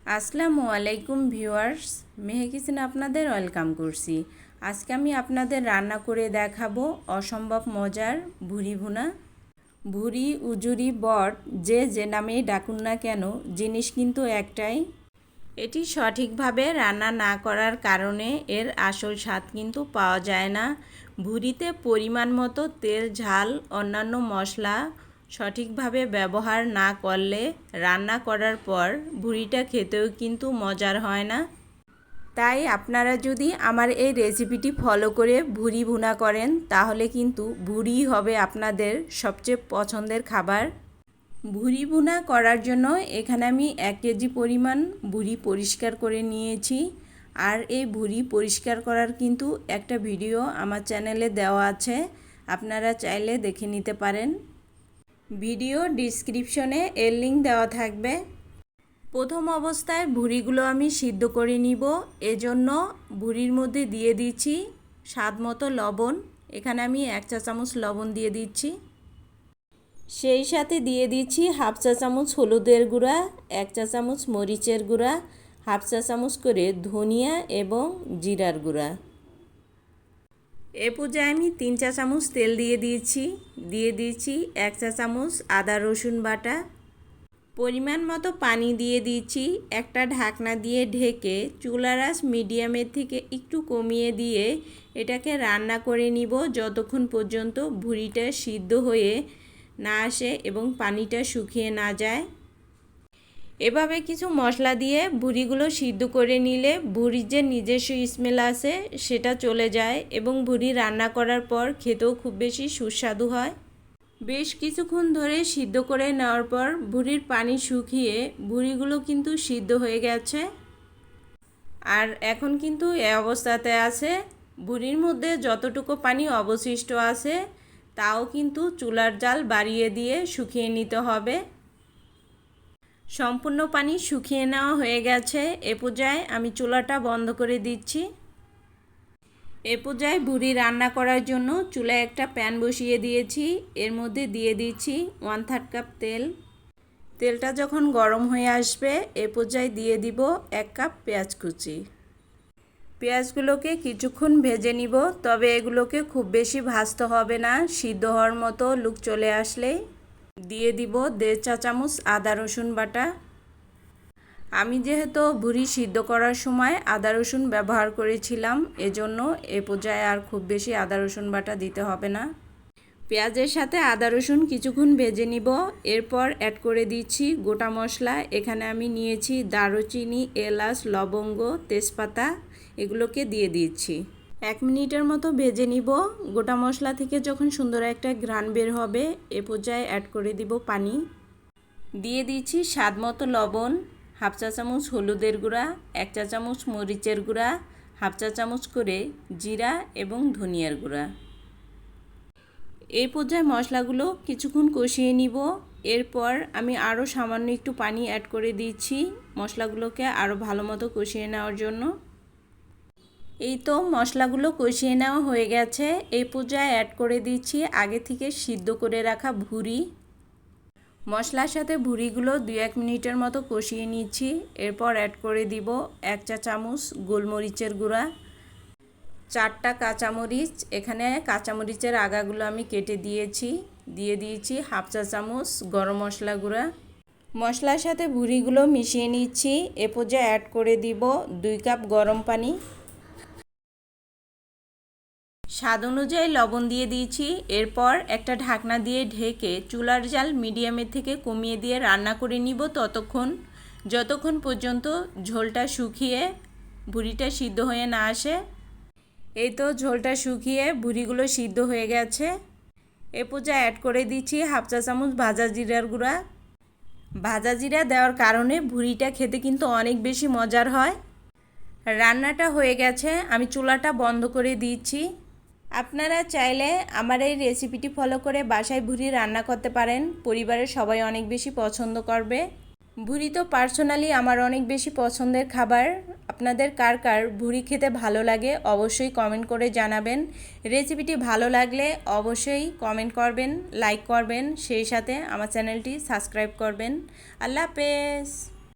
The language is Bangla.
আসসালামু আলাইকুম ভিউয়ার্স, মেহে কিচেনে আপনাদের ওয়েলকাম করছি। আজকে আমি আপনাদের রান্না করে দেখাবো অসম্ভব মজার ভুরি ভুনা। ভুরি, উজুরি, বট যে নামেই ডাকুন না কেন, জিনিস কিন্তু একটাই। এটি সঠিকভাবে রান্না না করার কারণে এর আসল স্বাদ কিন্তু পাওয়া যায় না। ভুরিতে পরিমাণ মতো তেল, ঝাল, অন্যান্য মশলা সঠিকভাবে ব্যবহার না করলে রান্না করার পর ভুরিটা খেতেও কিন্তু মজার হয় না। তাই আপনারা যদি আমার এই রেসিপিটি ফলো করে ভুরি ভুনা করেন তাহলে কিন্তু ভুরি হবে আপনাদের সবচেয়ে পছন্দের খাবার। ভুরি ভুনা করার জন্য এখানে আমি 1 কেজি পরিমাণ ভুরি পরিষ্কার করে নিয়েছি। আর এই ভুরি পরিষ্কার করার কিন্তু একটা ভিডিও আমার চ্যানেলে দেওয়া আছে, আপনারা চাইলে দেখে নিতে পারেন। ভিডিও ডিসক্রিপশনে এর লিঙ্ক দেওয়া থাকবে। প্রথম অবস্থায় ভুরিগুলো আমি সিদ্ধ করে নিব, এজন্য ভুরির মধ্যে দিয়ে দিচ্ছি স্বাদ মতো লবণ। এখানে আমি 1 চা চামচ লবণ দিয়ে দিচ্ছি। সেই সাথে দিয়ে দিচ্ছি হাফ চা চামচ হলুদের গুঁড়া, 1 চা চামচ মরিচের গুঁড়া, হাফ চা চামচ করে ধনিয়া এবং জিরার গুঁড়া। এ পর্যায়ে আমি 3 চা চামচ তেল দিয়ে দিয়েছি 1 চা চামচ আদা রসুন বাটা। পরিমাণ মতো পানি দিয়ে দিচ্ছি। একটা ঢাকনা দিয়ে ঢেকে চুলার আঁচ মিডিয়ামের থেকে একটু কমিয়ে দিয়ে এটাকে রান্না করে নিব যতক্ষণ পর্যন্ত ভুরিটা সিদ্ধ হয়ে না আসে এবং পানিটা শুকিয়ে না যায়। এভাবে কিছু মশলা দিয়ে ভুরিগুলো সিদ্ধ করে নিলে ভুরির যে নিজস্ব স্মেল আছে সেটা চলে যায় এবং ভুরি রান্না করার পর খেতেও খুব বেশি সুস্বাদু হয়। বেশ কিছুক্ষণ ধরে সিদ্ধ করে নেওয়ার পর ভুরির পানি শুকিয়ে ভুরিগুলো কিন্তু সিদ্ধ হয়ে গেছে। আর এখন কিন্তু এই অবস্থাতে আছে। ভুরির মধ্যে যতটুকু পানি অবশিষ্ট আছে তাও কিন্তু চুলার জাল বাড়িয়ে দিয়ে শুকিয়ে নিতে হবে। সম্পূর্ণ পানি শুকিয়ে নেওয়া হয়ে গেছে। এ পর্যায়ে আমি চুলাটা বন্ধ করে দিচ্ছি। এ পর্যায়ে ভুরি রান্না করার জন্য চুলায় একটা প্যান বসিয়ে দিয়েছি। এর মধ্যে দিয়ে দিচ্ছি 1/3 কাপ তেল। তেলটা যখন গরম হয়ে আসবে এ পর্যায়ে দিয়ে দিব 1 কাপ পেঁয়াজ কুচি। পেঁয়াজগুলোকে কিছুক্ষণ ভেজে নিব, তবে এগুলোকে খুব বেশি ভাজতে হবে না। সিদ্ধ হওয়ার মতো লুক চলে আসলে দিয়ে দিব 1.5 চা চামচ আদা রসুন বাটা। আমি যেহেতু ভুরি সিদ্ধ করার সময় আদা রসুন ব্যবহার করেছিলাম, এজন্য এ পর্যায়ে আর খুব বেশি আদা রসুন বাটা দিতে হবে না। পেঁয়াজের সাথে আদা রসুন কিছুক্ষণ ভেজে নিব। এরপর অ্যাড করে দিচ্ছি গোটা মশলা। এখানে আমি নিয়েছি দারুচিনি, এলাচ, লবঙ্গ, তেজপাতা, এগুলোকে দিয়ে দিচ্ছি। 1 মিনিটের মতো ভেজে নিব। গোটা মশলা থেকে যখন সুন্দর একটা ঘ্রাণ বের হবে এ পর্যায়ে অ্যাড করে দিব পানি। দিয়ে দিচ্ছি স্বাদ মতো লবণ, হাফ চা চামচ হলুদের গুঁড়া, 1 চা চামচ মরিচের গুঁড়া, হাফ চা চামচ করে জিরা এবং ধনিয়ার গুঁড়া। এই পর্যায়ে মশলাগুলো কিছুক্ষণ কষিয়ে নিব। এরপর আমি আরও সামান্য একটু পানি অ্যাড করে দিচ্ছি মশলাগুলোকে আরও ভালো মতো কষিয়ে নেওয়ার জন্য। এই তো মশলাগুলো কষিয়ে নেওয়া হয়ে গেছে। এই পর্যায়ে অ্যাড করে দিচ্ছি আগে থেকে সিদ্ধ করে রাখা ভুরি। মশলার সাথে ভুরিগুলো 2-1 মিনিটের মতো কষিয়ে নিচ্ছি। এরপর অ্যাড করে দিব 1 চা চামচ গোলমরিচের গুঁড়া, 4টা কাঁচামরিচ। এখানে কাঁচামরিচের আগাগুলো আমি কেটে দিয়ে দিয়েছি হাফ চা চামচ গরম মশলা গুঁড়া। মশলার সাথে ভুরিগুলো মিশিয়ে নিচ্ছি। এ পর্যায়ে অ্যাড করে দিব 2 কাপ গরম পানি। স্বাদ অনুযায়ী লবণ দিয়ে দিয়েছি। এরপর একটা ঢাকনা দিয়ে ঢেকে চুলার জাল মিডিয়ামের থেকে কমিয়ে দিয়ে রান্না করে নিব যতক্ষণ পর্যন্ত ঝোলটা শুকিয়ে ভুরিটা সিদ্ধ হয়ে না আসে। এই তো ঝোলটা শুকিয়ে ভুরিগুলো সিদ্ধ হয়ে গেছে। এ পর্যায়ে অ্যাড করে দিচ্ছি হাফ চা চামচ ভাজা জিরার গুঁড়া। ভাজা জিরা দেওয়ার কারণে ভুরিটা খেতে কিন্তু অনেক বেশি মজার হয়। রান্নাটা হয়ে গেছে, আমি চুলাটা বন্ধ করে দিচ্ছি। আপনারা চাইলে আমার এই রেসিপিটি ফলো করে বাসায় ভুরি রান্না করতে পারেন, পরিবারের সবাই অনেক বেশি পছন্দ করবে। ভুরি তো পার্সোনালি আমার অনেক বেশি পছন্দের খাবার। আপনাদের কার কার ভুরি খেতে ভালো লাগে অবশ্যই কমেন্ট করে জানাবেন। রেসিপিটি ভালো লাগলে অবশ্যই কমেন্ট করবেন, লাইক করবেন, সেই সাথে আমার চ্যানেলটি সাবস্ক্রাইব করবেন। আল্লাহ হাফেজ।